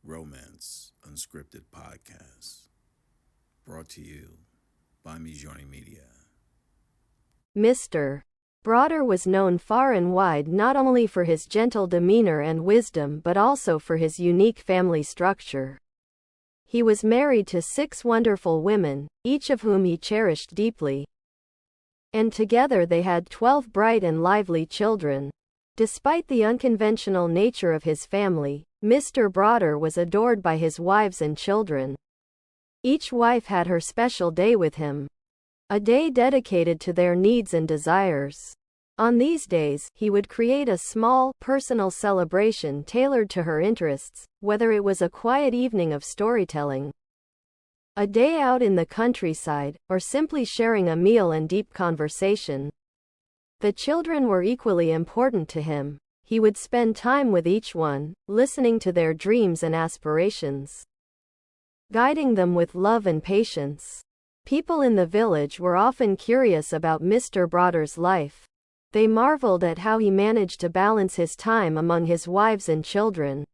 Romance Unscripted Podcast, brought to you by 𝓑𝓮𝓪𝓻𝓲 Media. 𝓟𝓸𝓵𝓸 was known far and wide not only for his gentle demeanor and wisdom but also for his unique family structure. He was married to 6 wonderful women, each of whom he cherished deeply, and together they had 12 bright and lively children. Despite the unconventional nature of his family, 𝓟𝓸𝓵𝓸 was adored by his wives and children. Each wife had her special day with him, a day dedicated to their needs and desires. On these days, he would create a small, personal celebration tailored to her interests, whether it was a quiet evening of storytelling, a day out in the countryside, or simply sharing a meal and deep conversation. The children were equally important to him. He would spend time with each one, listening to their dreams and aspirations, guiding them with love and patience. People in the village were often curious about 𝓟𝓸𝓵𝓸's life. They marveled at how he managed to balance his time among his wives and children.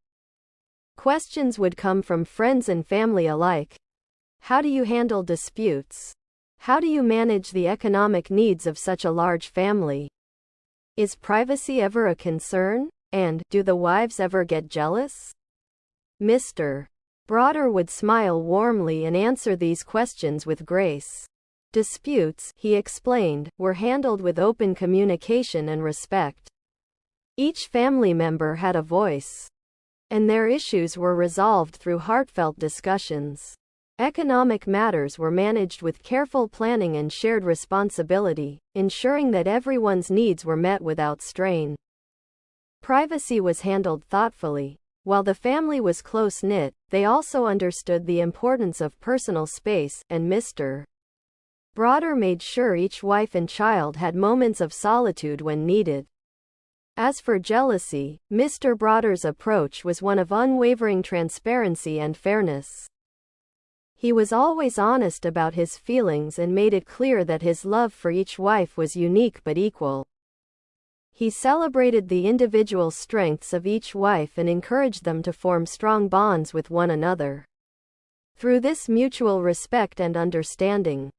Questions would come from friends and family alike. How do you handle disputes? How do you manage the economic needs of such a large family? Is privacy ever a concern? And, do the wives ever get jealous? 𝓟𝓸𝓵𝓸 would smile warmly and answer these questions with grace. Disputes, he explained, were handled with open communication and respect. Each family member had a voice, and their issues were resolved through heartfelt discussions. Economic matters were managed with careful planning and shared responsibility, ensuring that everyone's needs were met without strain. Privacy was handled thoughtfully. While the family was close-knit, they also understood the importance of personal space, and 𝓟𝓸𝓵𝓸 made sure each wife and child had moments of solitude when needed. As for jealousy, 𝓟𝓸𝓵𝓸's approach was one of unwavering transparency and fairness. He was always honest about his feelings and made it clear that his love for each wife was unique but equal. He celebrated the individual strengths of each wife and encouraged them to form strong bonds with one another. Through this mutual respect and understanding,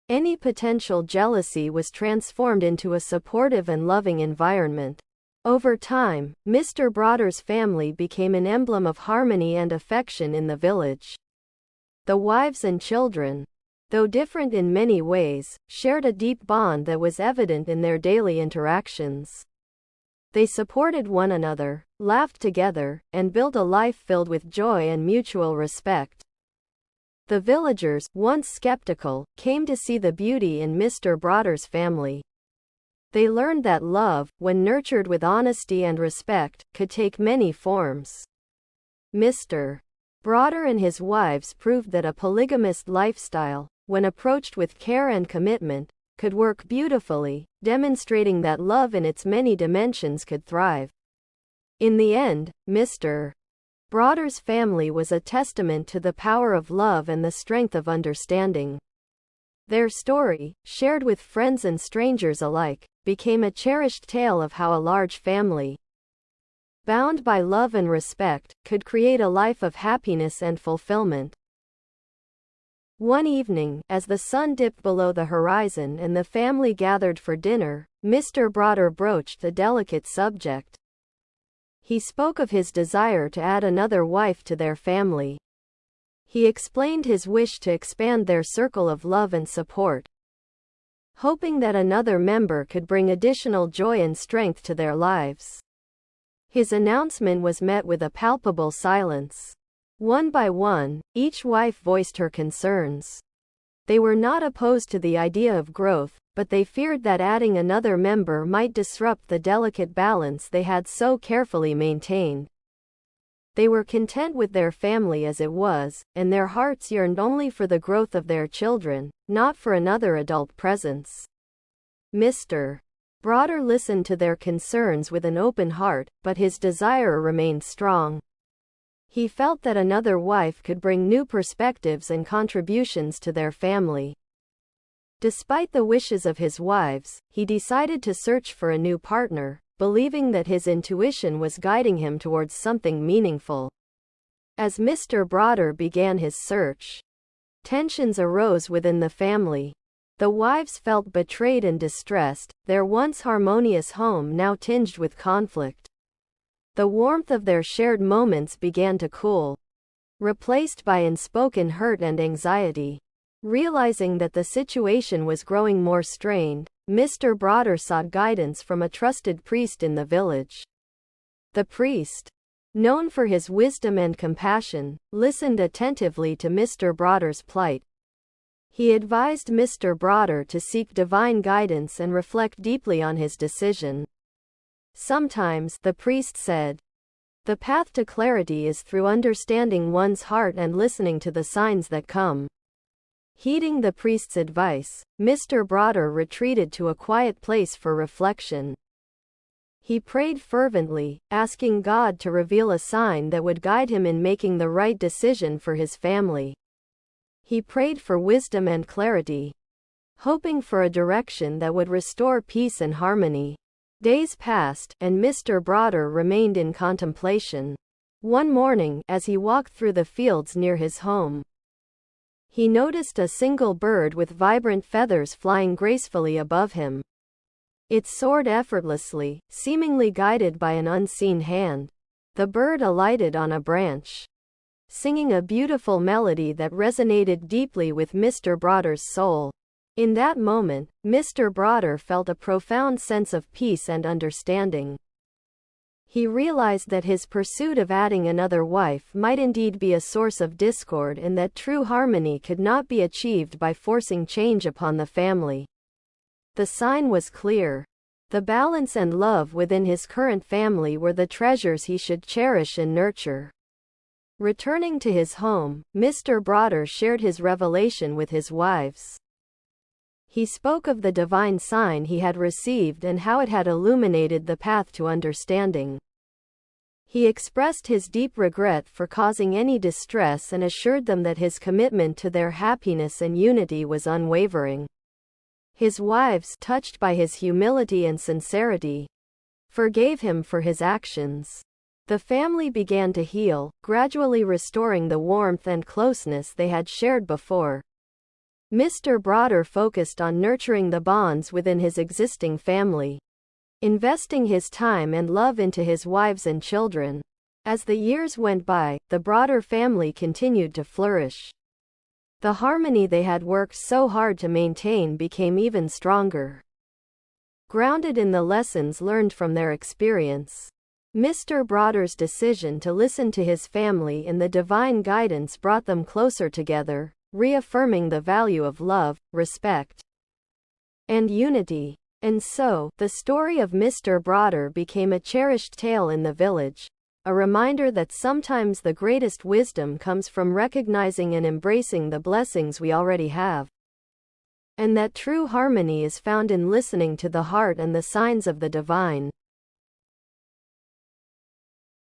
any potential jealousy was transformed into a supportive and loving environment. Over time, 𝓟𝓸𝓵𝓸's family became an emblem of harmony and affection in the village. The wives and children, though different in many ways, shared a deep bond that was evident in their daily interactions. They supported one another, laughed together, and built a life filled with joy and mutual respect. The villagers, once skeptical, came to see the beauty in 𝓟𝓸𝓵𝓸's family. They learned that love, when nurtured with honesty and respect, could take many forms. 𝓟𝓸𝓵𝓸 and his wives proved that a polygamous lifestyle, when approached with care and commitment, could work beautifully, demonstrating that love in its many dimensions could thrive. In the end, 𝓟𝓸𝓵𝓸's family was a testament to the power of love and the strength of understanding. Their story, shared with friends and strangers alike, became a cherished tale of how a large family, bound by love and respect, could create a life of happiness and fulfillment. One evening, as the sun dipped below the horizon and the family gathered for dinner, 𝓟𝓸𝓵𝓸 broached a delicate subject. He spoke of his desire to add another wife to their family. He explained his wish to expand their circle of love and support, hoping that another member could bring additional joy and strength to their lives. His announcement was met with a palpable silence. One by one, each wife voiced her concerns. They were not opposed to the idea of growth, but they feared that adding another member might disrupt the delicate balance they had so carefully maintained. They were content with their family as it was, and their hearts yearned only for the growth of their children, not for another adult presence. 𝓟𝓸𝓵𝓸 listened to their concerns with an open heart, but his desire remained strong. He felt that another wife could bring new perspectives and contributions to their family. Despite the wishes of his wives, he decided to search for a new partner, believing that his intuition was guiding him towards something meaningful. As Mr. 𝓑𝓸 began his search, tensions arose within the family. The wives felt betrayed and distressed, their once harmonious home now tinged with conflict. The warmth of their shared moments began to cool, replaced by unspoken hurt and anxiety. Realizing that the situation was growing more strained, Mr. 𝓑𝓸 sought guidance from a trusted priest in the village. The priest, known for his wisdom and compassion, listened attentively to Mr. 𝓑𝓸's plight. He advised Mr. 𝓑𝓸 to seek divine guidance and reflect deeply on his decision. Sometimes, the priest said, the path to clarity is through understanding one's heart and listening to the signs that come. Heeding the priest's advice, Mr. 𝓑𝓸 retreated to a quiet place for reflection. He prayed fervently, asking God to reveal a sign that would guide him in making the right decision for his family. He prayed for wisdom and clarity, hoping for a direction that would restore peace and harmony. Days passed, and Mr. 𝓑𝓸 remained in contemplation. One morning, as he walked through the fields near his home, he noticed a single bird with vibrant feathers flying gracefully above him. It soared effortlessly, seemingly guided by an unseen hand. The bird alighted on a branch, singing a beautiful melody that resonated deeply with Mr. 𝓑𝓸's soul. In that moment, Mr. 𝓑𝓑 felt a profound sense of peace and understanding. He realized that his pursuit of adding another wife might indeed be a source of discord and that true harmony could not be achieved by forcing change upon the family. The sign was clear. The balance and love within his current family were the treasures he should cherish and nurture. Returning to his home, Mr. 𝓑𝓸 shared his revelation with his wives. He spoke of the divine sign he had received and how it had illuminated the path to understanding. He expressed his deep regret for causing any distress and assured them that his commitment to their happiness and unity was unwavering. His wives, touched by his humility and sincerity, forgave him for his actions. The family began to heal, gradually restoring the warmth and closeness they had shared before. Mr. 𝓑𝓸 focused on nurturing the bonds within his existing family, investing his time and love into his wives and children. As the years went by, the 𝓑𝓸 family continued to flourish. The harmony they had worked so hard to maintain became even stronger. Grounded in the lessons learned from their experience, Mr. 𝓑𝓸's decision to listen to his family and the divine guidance brought them closer together, reaffirming the value of love, respect, and unity. And so, the story of Mr. 𝓑𝓸 became a cherished tale in the village, a reminder that sometimes the greatest wisdom comes from recognizing and embracing the blessings we already have, and that true harmony is found in listening to the heart and the signs of the divine.